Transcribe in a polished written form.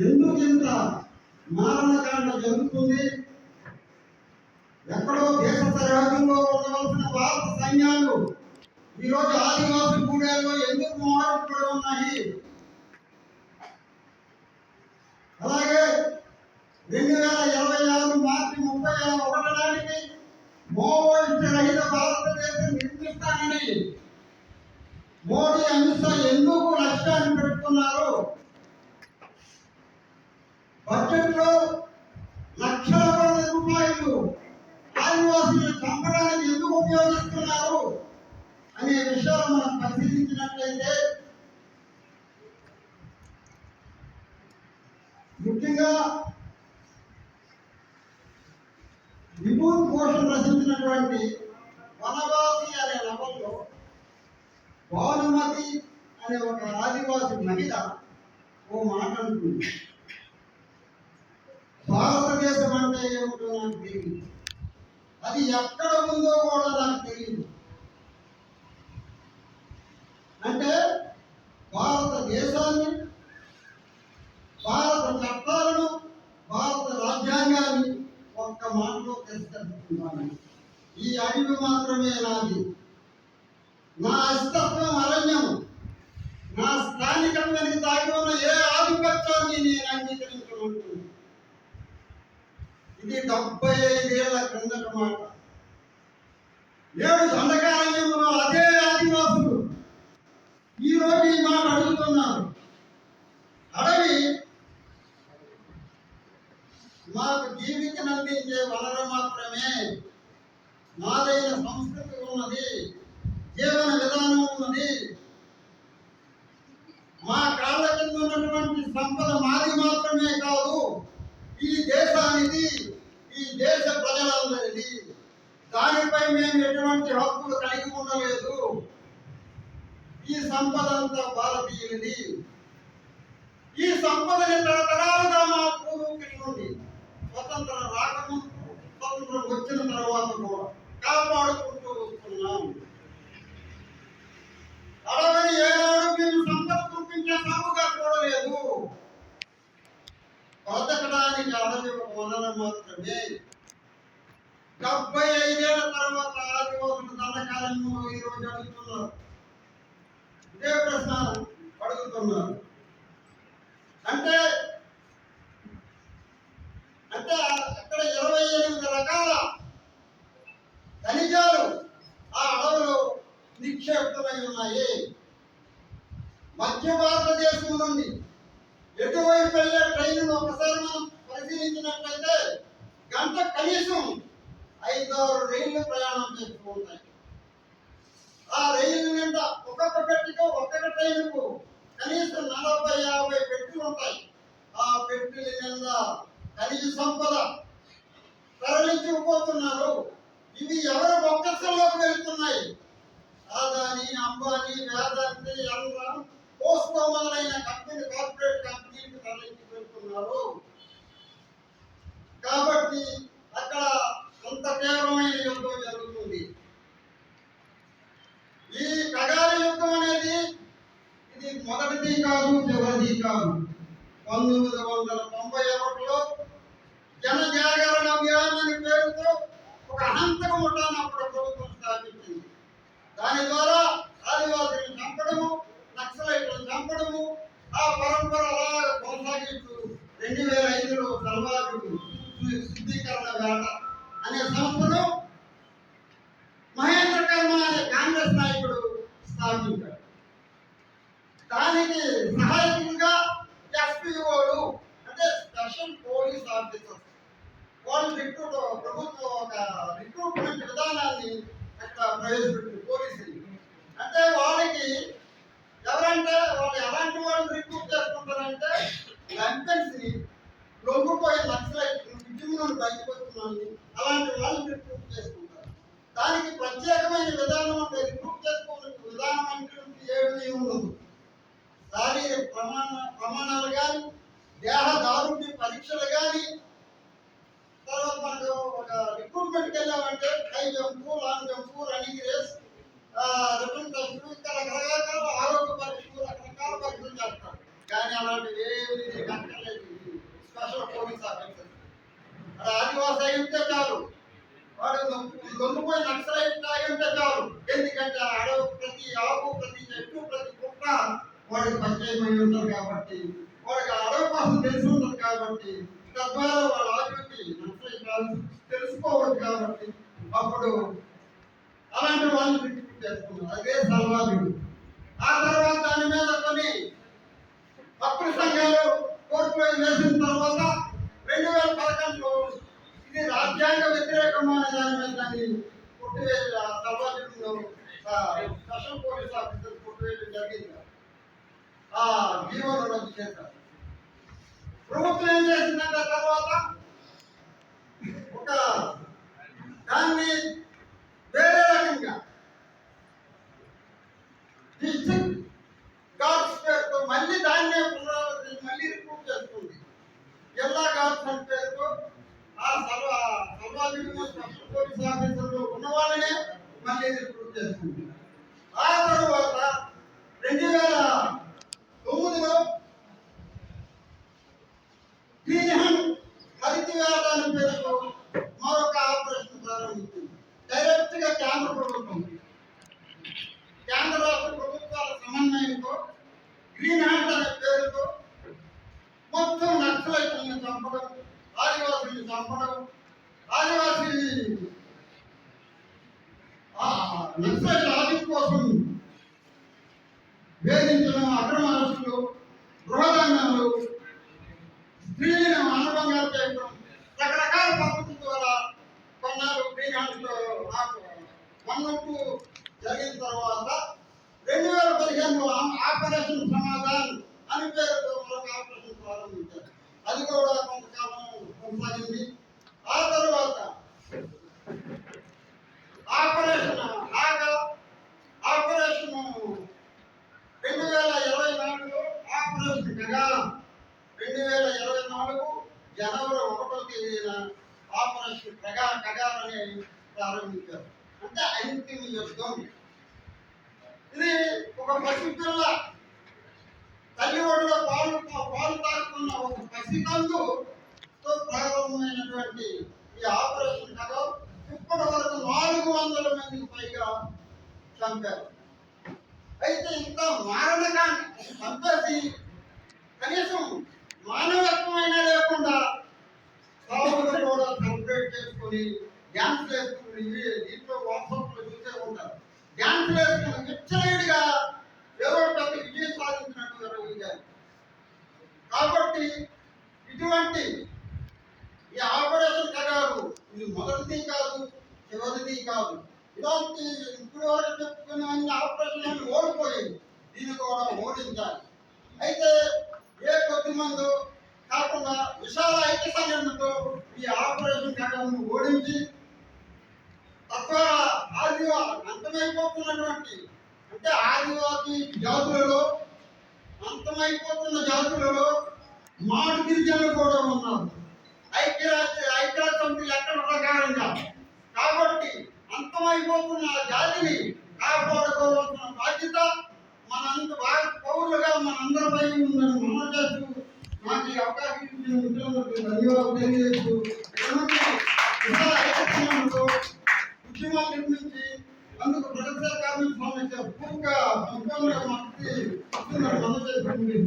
ఎందుకు ఇంత మారణకాండ జరుగుతుంది? ఎక్కడో దేశ సరిహద్దుల్లో ఉండవలసిన భారత సైన్యాలు ఈరోజు ఆదివాసి గూడెల్లో ఎందుకు మోహరింపడి ఉన్నాయి? అలాగే 2026 మార్చి 31 నాటికి మావోయిస్ట్ రహిత భారతదేశం నిర్మిస్తానని మోడీ అమిత్ షా ఎందుకు లక్ష్యాన్ని పెట్టుకున్నారు? బడ్జెట్ లో లక్షల కోట్ల రూపాయలు ఆదివాసులను చంపడానికి ఎందుకు ఉపయోగిస్తున్నారు అనే విషయాలు మనం పరిశీలించినట్లయితే ముఖ్యంగా విభూతి భూషణ్ రచించినటువంటి వనవాసి అనే నవల్లో భానుమతి అనే ఒక ఆదివాసి మహిళ ఓ మాట అంటుంది, భారతదేశం అంటే ఏమిటో నాకు తెలియదు, అది ఎక్కడ ఉందో కూడా నాకు తెలియదు. అంటే భారతదేశాన్ని, భారత చట్టాలను, భారత రాజ్యాంగాన్ని ఒక్క మాటలో తిరస్కరిస్తున్నాను. ఈ అడవి మాత్రమే నాది, నా అస్తిత్వం అరణ్యము, నా స్థానికత్వానికి దాగి ఉన్న ఏ ఆధిపత్యాన్ని నేను అంగీకరించమంటుంది. ఇది 75 ఏళ్ల క్రిందట మాట. నేడు దండకారణ్యంలో అదే ఆదివాసులు ఈరోజు ఈ మాట అడుగుతున్నారు. అడవి మాకు జీవితం అందించే వనరు మాత్రమే, నాదైన సంస్కృతి ఉన్నది, జీవన విధానం ఉన్నది, మా కాళ్ళ కింద ఉన్నటువంటి సంపద మాది మాత్రమే కాదు, ఈ దేశానికి, ఈ దేశ ప్రజలందరిది. దానిపై మేము ఎటువంటి హక్కులు కలిగి ఉండలేదు. ఈ సంపద అంతా భారతీయులది. ఈ సంపదని తరతరాలుగా మా పూర్వీకుల నుండి స్వతంత్రం రాకముందు, స్వతంత్రం వచ్చిన తర్వాత కూడా కాపాడుకుంటూ వస్తున్నాం. అడవిని ఏనాడు మేము సంపద చూపించే సాగుగా చూడలేదు. బతకడానికి అడవి ఒక వనరు మాత్రమే. 75 ఏళ్ల తర్వాత ఆదివాసులు దండకారణ్యంలో ఈరోజు అడుగుతున్నారు, ఇదే ప్రశ్న అడుగుతున్నారు. అంటే అక్కడ 28 రకాల ఖనిజాలు ఆ అడవిలో నిక్షేపితమై ఉన్నాయి. మధ్య భారతదేశం నుండి ఎటువైపు వెళ్ళే ట్రైన్ను ఒకసారి మనం పరిశీలించినట్లయితే గంట కనీసం 5-6 రైళ్లు ప్రయాణం చేస్తూ ఉంటాయి. ఆ రైలు నిండా ఒక్కొక్క పెట్టికో ఒక్కొక్క ట్రైన్కు కనీసం 40-50 పెట్టెలు ఉంటాయి. ఆ పెట్టెల నిండా ఖనిజ సంపద తరలించుకుపోతున్నారు. ఇవి ఎవరి బొక్కసల్లోకి వెళ్తున్నాయి? అదాని, అంబానీ, వేదాంతి, ఎల్రామ్, పోస్కో మొదలైన కార్పొరేట్ కంపెనీలకు తరలించి వెళ్తున్నారు. కాబట్టి అక్కడ అంత తీవ్రమైన యుద్ధం జరుగుతుంది. ఈ కగాలి యుద్ధం అనేది ఇది మొదటిది కాదు, చివరిది కాదు. 1991లో జన జాగరణ అభియాన్ అనే పేరుతో ఒక హంతక ముఠాను అప్పుడు ప్రభుత్వం స్థాపించింది. దాని ద్వారా ఆదివాసులను చంపడము, నక్సలైట్లను చంపడము, ఆ పరంపర అలా కొనసాగిస్తూ 2005లో సర్వాజు శుద్ధీకరణ వేట అనే సంస్థను మహేంద్ర కర్మ అనే కాంగ్రెస్ నాయకుడు స్థాపించాడు. దానికి సహాయకులుగా ఎస్పీఓలు అంటే స్పెషల్ పోలీస్ ఆఫీసర్స్, వాళ్ళు ప్రభుత్వం ఒక రిక్రూట్మెంట్ విధానాన్ని అక్కడ ప్రవేశపెట్టింది. పోలీసులు అంటే వాళ్ళకి ఎవరంటే వాళ్ళు ఎలాంటి వాళ్ళు రిక్రూట్ చేసుకుంటారంటే లంపెన్స్ని, లొంగిపోయే నక్సలైట్లు, విద్యుత్తులను బయటపడుతున్నాను అలాంటి వాళ్ళని రిక్రూట్ చేసుకుంటారు. దానికి ప్రత్యేకమైన విధానం అంటే రిక్రూట్ చేసుకోవడం విధానం అంటే ఏమీ ఉండదు. శారీరక ప్రమాణాలు కానీ, దేహ దారుణ్య పరీక్షలు కానీ, తర్వాత మనకు ఒక రిక్రూట్మెంట్కి వెళ్ళామంటే high jump, long jump, running race, written test, ఇంకా రకరకాల ఆరోగ్య పరీక్షలు, రకరకాల పరీక్షలు చేస్తారు. కానీ అలాంటివి ఏమి నీకు అక్కర్లేదు. స్పెషల్ పోలీస్ ఆఫీసర్ అది ఆదివాసి అయితే చాలు, వాడు లొంగిపోయి నక్సలైట్ అయితే చాలు. ఎందుకంటే అడవి ప్రతి ఆకు, ప్రతి చెట్టు, ప్రతి కుక్క వాడికి పరిచయమై ఉంటారు కాబట్టి, వాడికి అడవి కోసం తెలిసి ఉంటుంది కాబట్టి, తద్వారా వాళ్ళ ఆకృతి నక్సలైట్ తెలుసుకోవచ్చు కాబట్టి అప్పుడు అలాంటి వాళ్ళని రిక్రూట్ చేసుకున్నారు. అదే సల్వాజుడు. ఆ తర్వాత దాని మీద కొన్ని హక్కుల సంఘాలు కోర్టులో వేసిన తర్వాత 2011లో ఇది రాజ్యాంగ వ్యతిరేకమైన దాని మీద దాన్ని కొట్టివేసి సల్వాజుడు స్పెషల్ పోలీస్ ఆఫీసర్ కొట్టివేయడం జరిగింది. ఆ జీవోను రద్దు చేశారు. ప్రభుత్వం ఏం చేసిందంటే తర్వాత ఒక దాన్ని వేరే రకంగా డిస్ట్రిక్ట్ గార్డ్స్ పేరుతో మళ్ళీ దాన్నే పునరావృతి మళ్ళీ రిక్రూట్ చేస్తుంది. జిల్లా గార్డ్స్ అని పేరుతో ఆ సర్వాధికారి స్పెషల్ పోలీస్ ఆఫీసర్లు ఉన్న వాళ్ళనే మళ్ళీ రిక్రూట్ చేస్తుంది. ఆ తర్వాత 2009లో హరిత వ్యాధి అనే పేరుతో మరొక ఆపరేషన్ ప్రారంభించింది. డైరెక్ట్ గా కేంద్ర ప్రభుత్వం, కేంద్ర రాష్ట్ర ప్రభుత్వాల సమన్వయంతో గ్రీన్ హ్యాండ్ అనే పేరుతో మొత్తం నక్సలైట్లను చంపడం, ఆదివాసుల్ని చంపడం, ఆదివాసీ నక్సలైట్ ఆదిం కోసం వేధించడం, అక్రమ అరెస్టులు, గృహదండాలు, స్త్రీలను మానవంగా చేయడం, రకరకాల పద్ధతుల ద్వారా కొన్నాళ్ళు గ్రీన్ హ్యాండ్తో మన్నట్టు జరిగిన తర్వాత 2015లో ఆపరేషన్ సమాధాన్ అని పేరుతో మరొక ఆపరేషన్ ప్రారంభించారు. అది కూడా కొంతకాలం కొనసాగింది. ఆ తర్వాత ఆపరేషన్ ఆపరేషన్ 2024లో ఆపరేషన్ గగన్ 2024 జనవరి 1వ తేదీన ఆపరేషన్ గగన్ అని ప్రారంభించారు. అంటే అంతిమ యుద్ధం. ఇది ఒక పసిపిల్ల తల్లి ఒడిలో పాలు తాకుతున్న ఒక పసికందుతో ప్రారంభమైనటువంటి ఈ ఆపరేషన్ గగన్ ఇప్పటి వరకు 400 మందికి పైగా చంపారు. అయితే ఇంత మారణకాన్ని చంపేసి కనీసం మానవత్వమైనా లేకుండా సాగులు కూడా సెలబ్రేట్ చేసుకుని డ్యాన్స్ వేసుకుని దీంట్లో వాట్సాప్లో చూసే ఉంటారు. డ్యాన్స్ వేసుకుని విచ్చలైడ్గా ఏదో పెద్ద విజయం సాధించినట్టు నిర్వహించారు. కాబట్టి ఇటువంటి ఈ ఆపరేషన్ గగన్ ఇది మొదటిది కాదు, చివరిది కాదు. ఇలాంటి ఇప్పుడు వరకు చెప్పుకున్న అన్ని ఆపరేషన్లు ఓడిపోయాయి. దీన్ని కూడా ఓడించాలి. అయితే ఏ కొద్ది మంది కాకుండా విశాల ఐక్య సంఘటనతో ఈ ఆపరేషన్ గగన్ను ఓడించి తద్వారా అంతమైపోతున్నటువంటి అంటే ఆదివాసీ జాతులలో అంతమైపోతున్న జాతులలో మాడు గిరిజనులు కూడా ఉన్నారు. ఐక్యరాజ్య సమితి లెక్కల ప్రకారంగా. కాబట్టి అంతమైపోతున్న జాతిని కాపాడుకోవాల్సిన బాధ్యత పౌరులుగా మనందరిపై ఉందని మనం చేస్తూ నాకు ఈ అవకాశం ఇచ్చిన మిత్రులకు ధన్యవాదాలు తెలియజేస్తూ ఉద్యమాలు నిర్మించి అందుకు ప్రగతిశీల కార్మిక సమస్య పూర్తిగా సంపూర్ణంగా మనకి మనం చేస్తుంది.